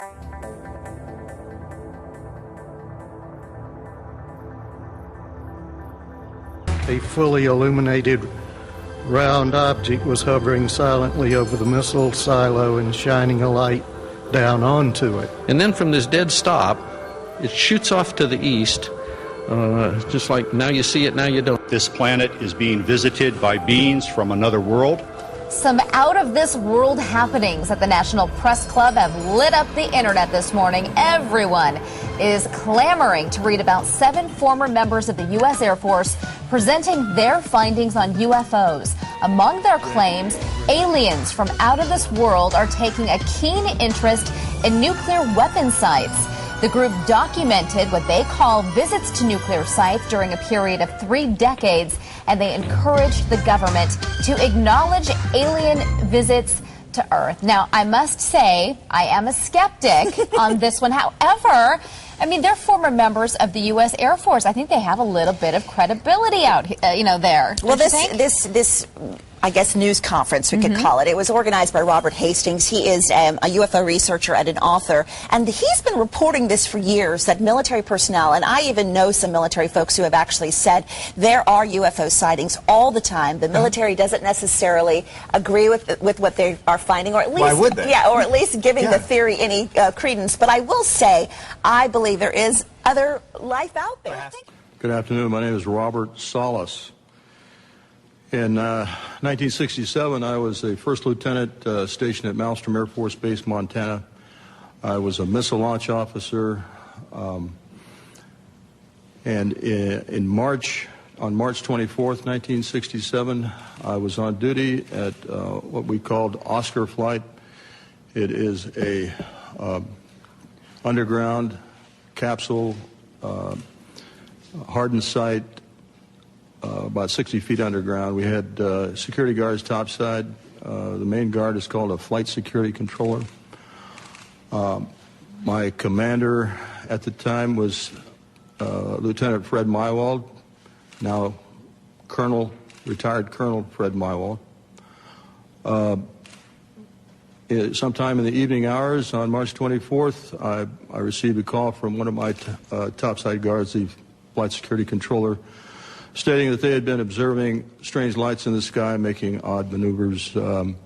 A fully illuminated round object was hovering silently over the missile silo and shining a light down onto it. And then from this dead stop, it shoots off to the east, just like now you see it, now you don't. This planet is being visited by beings from another world. Some out-of-this-world happenings at the National Press Club have lit up the internet this morning. Everyone is clamoring to read about 7 former members of the U.S. Air Force presenting their findings on UFOs. Among their claims, aliens from out of this world are taking a keen interest in nuclear weapon sites. The group documented what they call visits to nuclear sites during a period of 3 decades, and they encouraged the government to acknowledge alien visits to Earth. Now, I must say, I am a skeptic on this one. However, I mean, they're former members of the U.S. Air Force. I think they have a little bit of credibility out, there. Well, this I guess, news conference, we could call it. It was organized by Robert Hastings. He is a UFO researcher and an author, and he's been reporting this for years, that military personnel, and I even know some military folks who have actually said there are UFO sightings all the time. The military doesn't necessarily agree with what they are finding, or at least, why would they? Yeah, or at least giving the theory any credence. But I will say, I believe there is other life out there. Good afternoon. My name is Robert Salas. In 1967, I was a first lieutenant stationed at Malmstrom Air Force Base, Montana. I was a missile launch officer, and on March 24th, 1967, I was on duty at what we called Oscar Flight. It is a underground capsule hardened site, about 60 feet underground. We had security guards topside. The main guard is called a flight security controller. My commander at the time was Lieutenant Fred Mywald, now retired Colonel Fred Mywald. Sometime in the evening hours on March 24th, I received a call from one of my topside guards, the flight security controller, stating that they had been observing strange lights in the sky, making odd maneuvers, and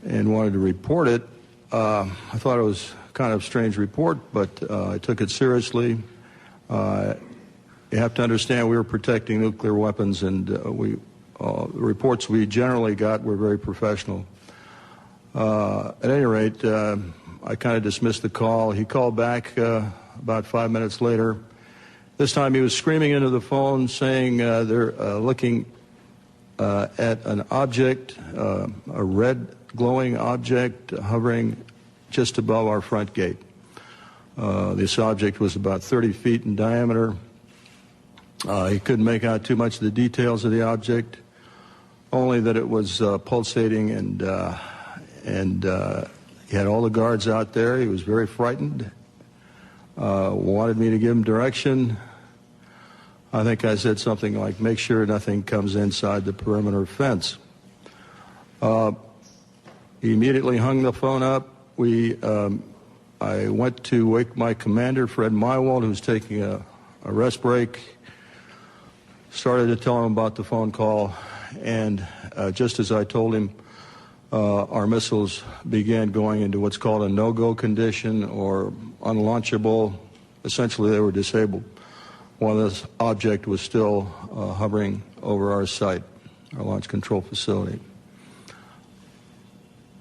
wanted to report it. I thought it was kind of a strange report, but I took it seriously. You have to understand we were protecting nuclear weapons, and the reports we generally got were very professional. At any rate, I kind of dismissed the call. He called back about 5 minutes later. This time he was screaming into the phone saying they're looking at an object, a red glowing object hovering just above our front gate. This object was about 30 feet in diameter. He couldn't make out too much of the details of the object, only that it was pulsating, and he had all the guards out there. He was very frightened. Wanted me to give him direction. I think I said something like, make sure nothing comes inside the perimeter fence. He immediately hung the phone up. I went to wake my commander, Fred Mywald, who was taking a rest break, started to tell him about the phone call, and just as I told him, our missiles began going into what's called a no-go condition, or unlaunchable. Essentially, they were disabled while this object was still hovering over our site, our launch control facility.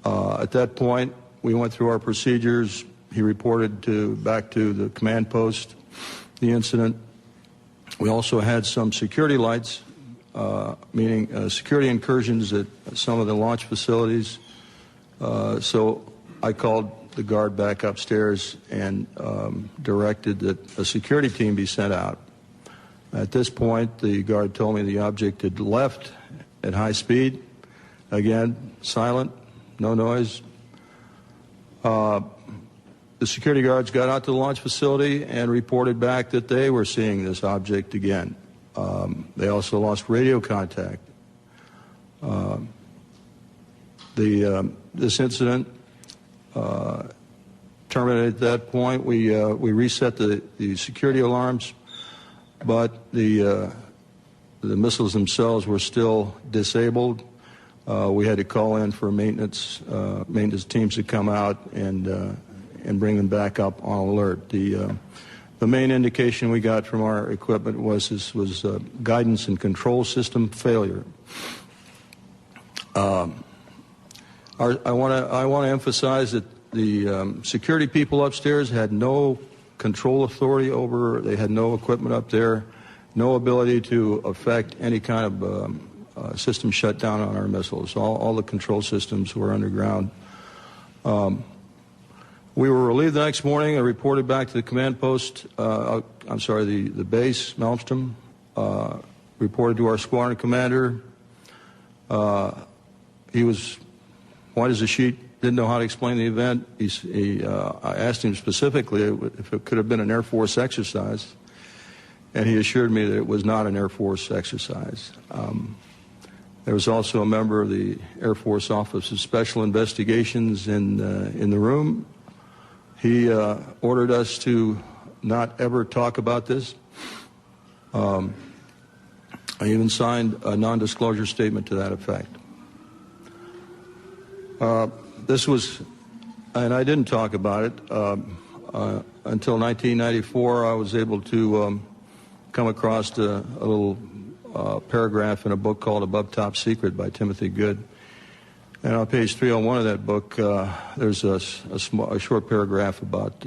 At that point, we went through our procedures. He reported back to the command post the incident. We also had some security lights, meaning security incursions at some of the launch facilities. So I called the guard back upstairs and directed that a security team be sent out. At this point, the guard told me the object had left at high speed. Again, silent, no noise. The security guards got out to the launch facility and reported back that they were seeing this object again. They also lost radio contact. This incident turned terminated at that point. We reset the security alarms, but the missiles themselves were still disabled. We had to call in for maintenance teams to come out and bring them back up on alert. The main indication we got from our equipment was guidance and control system failure. I want to emphasize that the security people upstairs had no control authority over. They had no equipment up there, no ability to affect any kind of system shutdown on our missiles. All the control systems were underground. We were relieved the next morning. I reported back to the command post, the base, Malmstrom, reported to our squadron commander. He was white as a sheet, didn't know how to explain the event. I asked him specifically if it could have been an Air Force exercise, and he assured me that it was not an Air Force exercise. There was also a member of the Air Force Office of Special Investigations in the room. He ordered us to not ever talk about this. I even signed a non-disclosure statement to that effect. This was, and I didn't talk about it until 1994. I was able to come across a little paragraph in a book called Above Top Secret by Timothy Good. And on page 301 of that book, there's a short paragraph about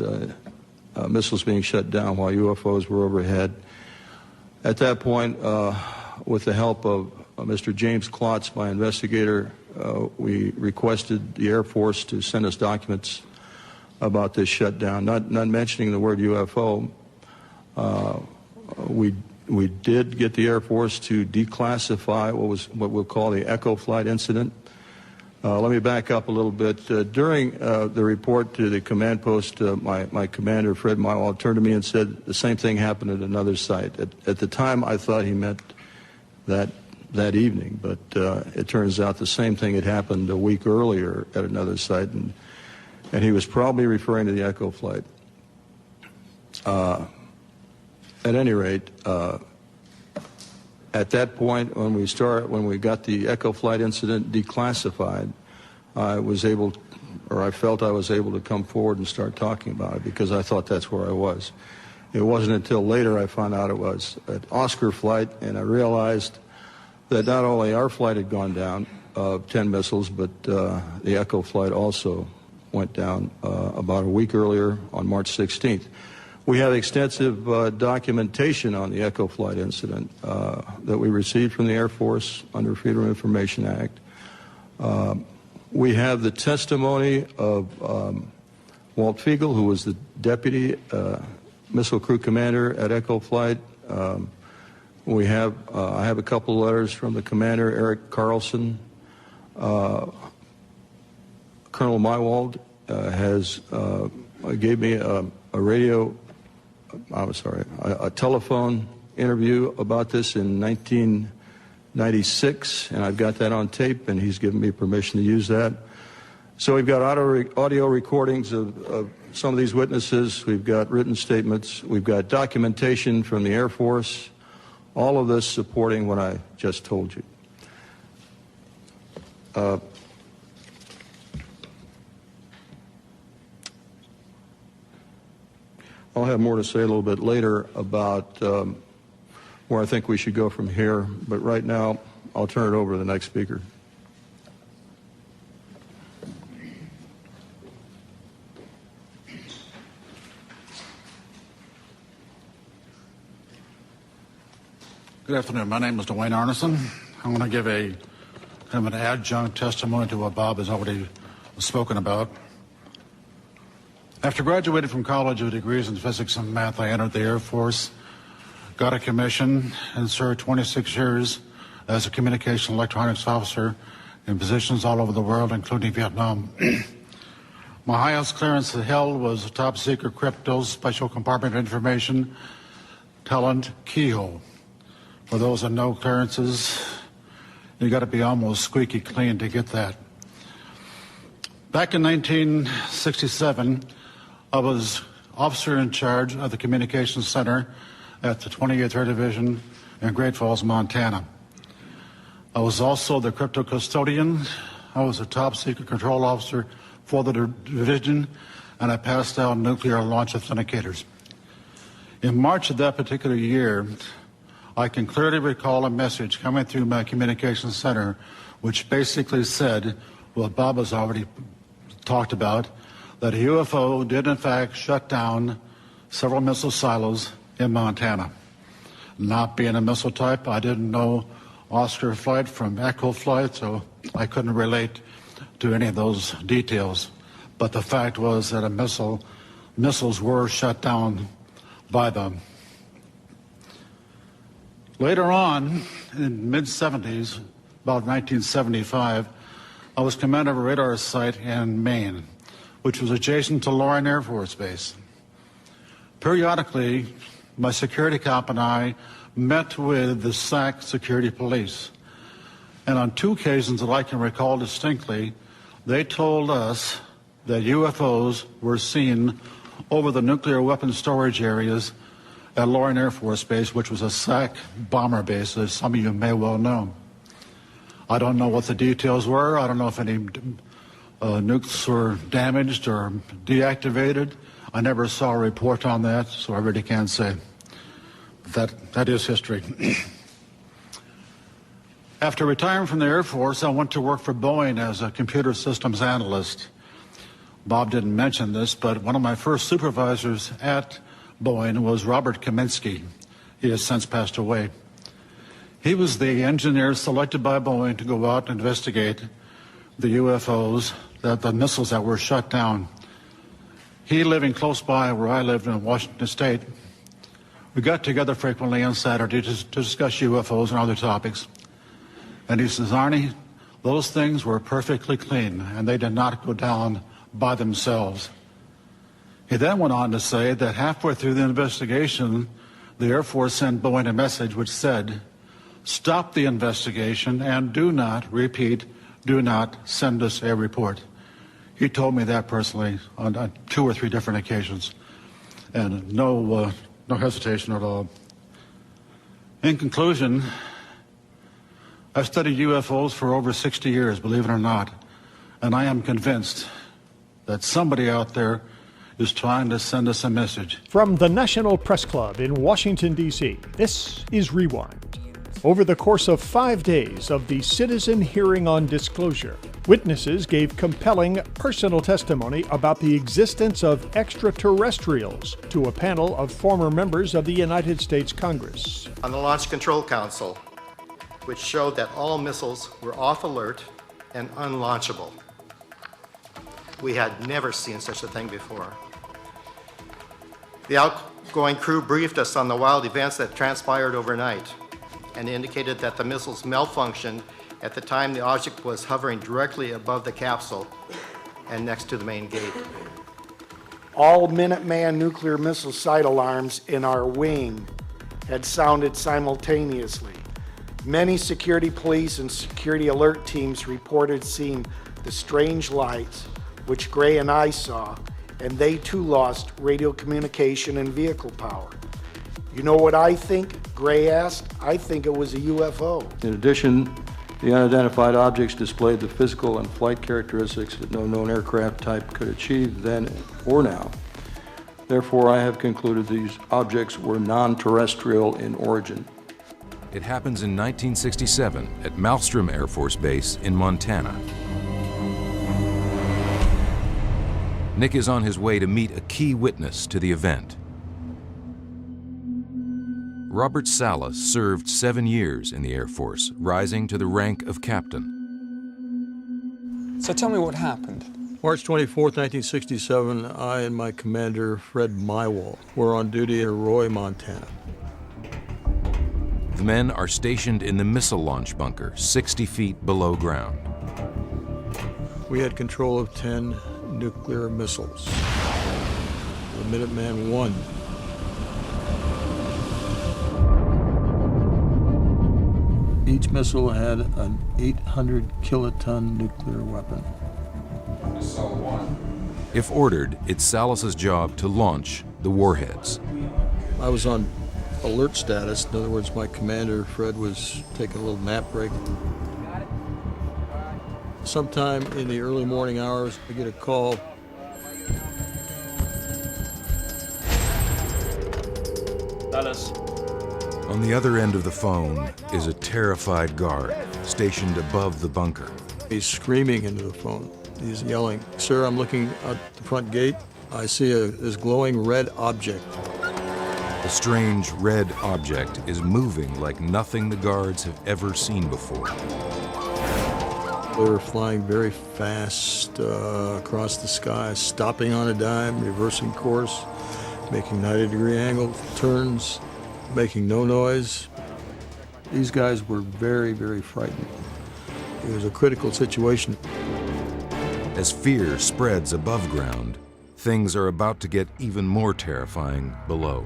missiles being shut down while UFOs were overhead. At that point, with the help of Mr. James Klotz, my investigator, we requested the Air Force to send us documents about this shutdown, not mentioning the word UFO. We did get the Air Force to declassify what we'll call the Echo Flight incident. Let me back up a little bit. During the report to the command post, my commander, Fred Mywald, turned to me and said the same thing happened at another site. At the time, I thought he meant that evening, but it turns out the same thing had happened a week earlier at another site, and he was probably referring to the Echo Flight. At any rate, at that point, when we got the Echo Flight incident declassified, I felt I was able to come forward and start talking about it because I thought that's where I was. It wasn't until later I found out it was an Oscar flight, and I realized that not only our flight had gone down, 10 missiles, but the Echo Flight also went down about a week earlier on March 16th. We have extensive documentation on the Echo Flight incident that we received from the Air Force under Freedom of Information Act. We have the testimony of Walt Fiegel, who was the deputy missile crew commander at Echo Flight. I have a couple of letters from the commander, Eric Carlson. Colonel Mywald gave me a telephone interview about this in 1996, and I've got that on tape, and he's given me permission to use that. So we've got audio recordings of some of these witnesses. We've got written statements. We've got documentation from the Air Force. All of this supporting what I just told you. I'll have more to say a little bit later about where I think we should go from here, but right now I'll turn it over to the next speaker. Good afternoon. My name is Dwayne Arneson. I'm going to give an adjunct testimony to what Bob has already spoken about. After graduating from college with degrees in physics and math, I entered the Air Force, got a commission, and served 26 years as a communication electronics officer in positions all over the world, including Vietnam. My highest clearance held was a top secret crypto special compartment information talent keyhole. For those that know clearances, you got to be almost squeaky clean to get that. Back in 1967, I was officer in charge of the Communications Center at the 28th Air Division in Great Falls, Montana. I was also the crypto custodian. I was a top secret control officer for the division, and I passed out nuclear launch authenticators. In March of that particular year, I can clearly recall a message coming through my communications center which basically said what Bob has already talked about, that a UFO did in fact shut down several missile silos in Montana. Not being a missile type, I didn't know Oscar flight from Echo flight, so I couldn't relate to any of those details. But the fact was that missiles were shut down by them. Later on, in mid-70s, about 1975, I was commander of a radar site in Maine, which was adjacent to Loring Air Force Base. Periodically, my security cop and I met with the SAC security police. And on two occasions that I can recall distinctly, they told us that UFOs were seen over the nuclear weapons storage areas at Loring Air Force Base, which was a SAC bomber base, as some of you may well know. I don't know what the details were. I don't know if any nukes were damaged or deactivated. I never saw a report on that, so I really can't say. That is history. After retiring from the Air Force, I went to work for Boeing as a computer systems analyst. Bob didn't mention this, but one of my first supervisors at Boeing was Robert Kaminsky. He has since passed away. He was the engineer selected by Boeing to go out and investigate the UFOs, the missiles that were shut down. He living close by where I lived in Washington State. We got together frequently on Saturday to discuss UFOs and other topics. And he says, Arnie, those things were perfectly clean, and they did not go down by themselves. He then went on to say that halfway through the investigation, the Air Force sent Boeing a message which said, stop the investigation and do not, repeat, do not send us a report. He told me that personally on 2 or 3 different occasions, and no hesitation at all. In conclusion, I've studied UFOs for over 60 years, believe it or not, and I am convinced that somebody out there is trying to send us a message. From the National Press Club in Washington, D.C., this is Rewind. Over the course of 5 days of the citizen hearing on disclosure, witnesses gave compelling personal testimony about the existence of extraterrestrials to a panel of former members of the United States Congress. On the Launch Control Council, which showed that all missiles were off alert and unlaunchable. We had never seen such a thing before. The outgoing crew briefed us on the wild events that transpired overnight and indicated that the missiles malfunctioned at the time the object was hovering directly above the capsule and next to the main gate. All Minuteman nuclear missile site alarms in our wing had sounded simultaneously. Many security police and security alert teams reported seeing the strange lights, which Gray and I saw, and they too lost radio communication and vehicle power. You know what I think? Gray asked. I think it was a UFO. In addition, the unidentified objects displayed the physical and flight characteristics that no known aircraft type could achieve then or now. Therefore, I have concluded these objects were non-terrestrial in origin. It happens in 1967 at Malmstrom Air Force Base in Montana. Nick is on his way to meet a key witness to the event. Robert Sala served 7 years in the Air Force, rising to the rank of captain. So tell me what happened. March 24th, 1967, I and my commander, Fred Mywall, were on duty in Roy, Montana. The men are stationed in the missile launch bunker, 60 feet below ground. We had control of 10 nuclear missiles. The Minuteman I. Each missile had an 800 kiloton nuclear weapon. Missile 1. If ordered, it's Salas's job to launch the warheads. I was on alert status. In other words, my commander, Fred, was taking a little nap break. Sometime in the early morning hours, I get a call. Dallas. On the other end of the phone is a terrified guard stationed above the bunker. He's screaming into the phone. He's yelling, "Sir, I'm looking at the front gate. I see this glowing red object." The strange red object is moving like nothing the guards have ever seen before. They were flying very fast across the sky, stopping on a dime, reversing course, making 90-degree angle turns, making no noise. These guys were very, very frightened. It was a critical situation. As fear spreads above ground, things are about to get even more terrifying below.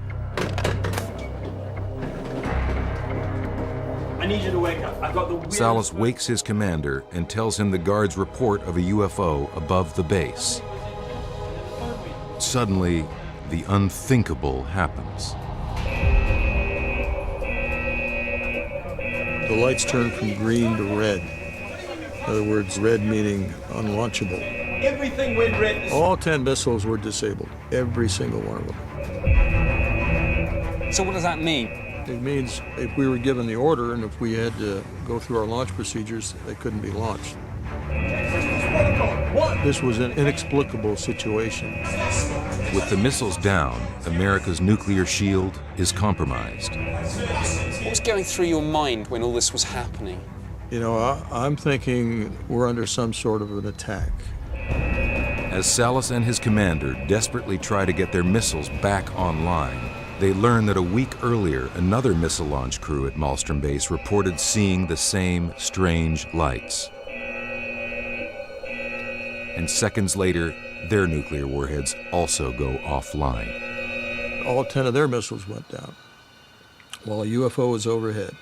I need you to wake up. I've got the weirdest... Salas wakes his commander and tells him the guard's report of a UFO above the base. Suddenly, the unthinkable happens. The lights turn from green to red. In other words, red meaning unlaunchable. Everything went red. All 10 missiles were disabled, every single one of them. So what does that mean? It means if we were given the order and if we had to go through our launch procedures, they couldn't be launched. This was an inexplicable situation. With the missiles down, America's nuclear shield is compromised. What was going through your mind when all this was happening? You know, I'm thinking we're under some sort of an attack. As Salas and his commander desperately try to get their missiles back online, they learn that a week earlier, another missile launch crew at Malmstrom Base reported seeing the same strange lights. And seconds later, their nuclear warheads also go offline. All 10 of their missiles went down while a UFO was overhead.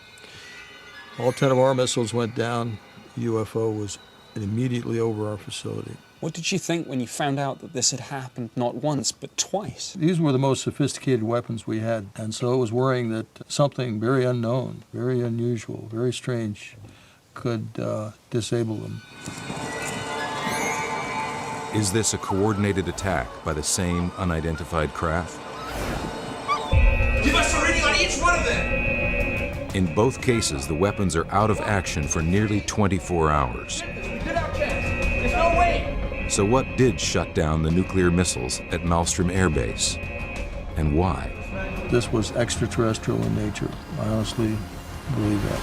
All 10 of our missiles went down. UFO was immediately over our facility. What did you think when you found out that this had happened not once, but twice? These were the most sophisticated weapons we had, and so it was worrying that something very unknown, very unusual, very strange could disable them. Is this a coordinated attack by the same unidentified craft? Give us a reading on each one of them! In both cases, the weapons are out of action for nearly 24 hours. We did our chance. There's no way! So what did shut down the nuclear missiles at Malmstrom Air Base? And why? This was extraterrestrial in nature. I honestly believe that.